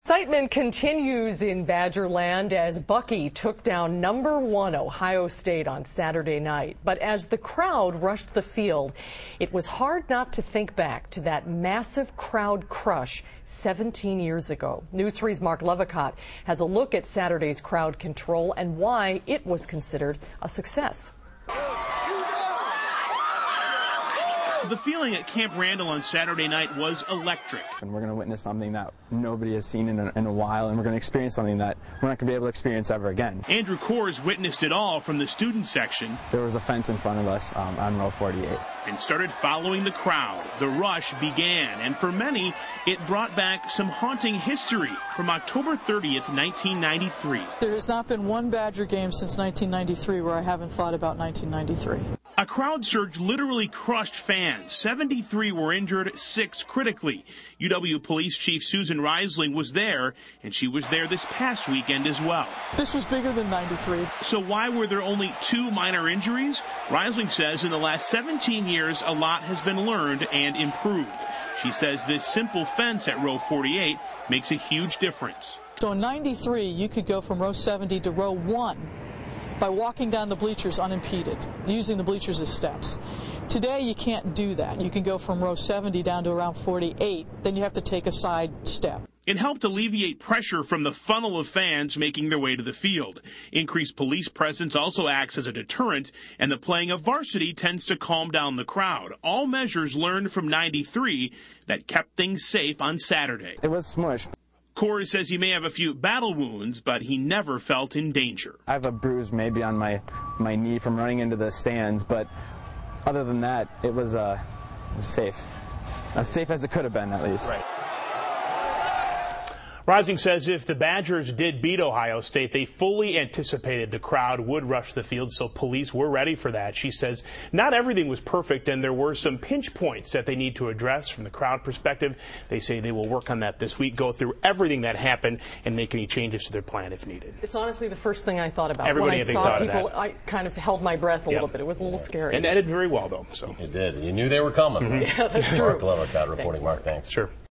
Excitement continues in Badgerland as Bucky took down #1 Ohio State on Saturday night. But as the crowd rushed the field, it was hard not to think back to that massive crowd crush 17 years ago. News 3's Marc Lovicott has a look at Saturday's crowd control and why it was considered a success. The feeling at Camp Randall on Saturday night was electric. And we're going to witness something that nobody has seen in a while, and we're going to experience something that we're not going to be able to experience ever again. Andrew Kors witnessed it all from the student section. There was a fence in front of us on row 48. And started following the crowd. The rush began, and for many, it brought back some haunting history from October 30th, 1993. There has not been one Badger game since 1993 where I haven't thought about 1993. A crowd surge literally crushed fans. 73 were injured, 6 critically. UW Police Chief Susan Reisling was there, and she was there this past weekend as well. This was bigger than 93. So why were there only 2 minor injuries? Reisling says in the last 17 years, a lot has been learned and improved. She says this simple fence at row 48 makes a huge difference. So in 93, you could go from row 70 to row 1 by walking down the bleachers unimpeded, using the bleachers as steps. Today, you can't do that. You can go from row 70 down to around 48, then you have to take a side step. It helped alleviate pressure from the funnel of fans making their way to the field. Increased police presence also acts as a deterrent, and the playing of varsity tends to calm down the crowd. All measures learned from 93 that kept things safe on Saturday. It was smushed. Kors says he may have a few battle wounds, but he never felt in danger. I have a bruise maybe on my knee from running into the stands, but other than that, it was safe. As safe as it could have been, at least. Right. Reisling says if the Badgers did beat Ohio State, they fully anticipated the crowd would rush the field, so police were ready for that. She says not everything was perfect, and there were some pinch points that they need to address from the crowd perspective. They say they will work on that this week, go through everything that happened, and make any changes to their plan if needed. It's honestly the first thing I thought about. Everybody when I saw people, that. I kind of held my breath a little bit. It was a little scary. And edited very well, though. So it did. You knew they were coming. Yeah, that's true. Marc Lovicott reporting. Marc, thanks. Sure.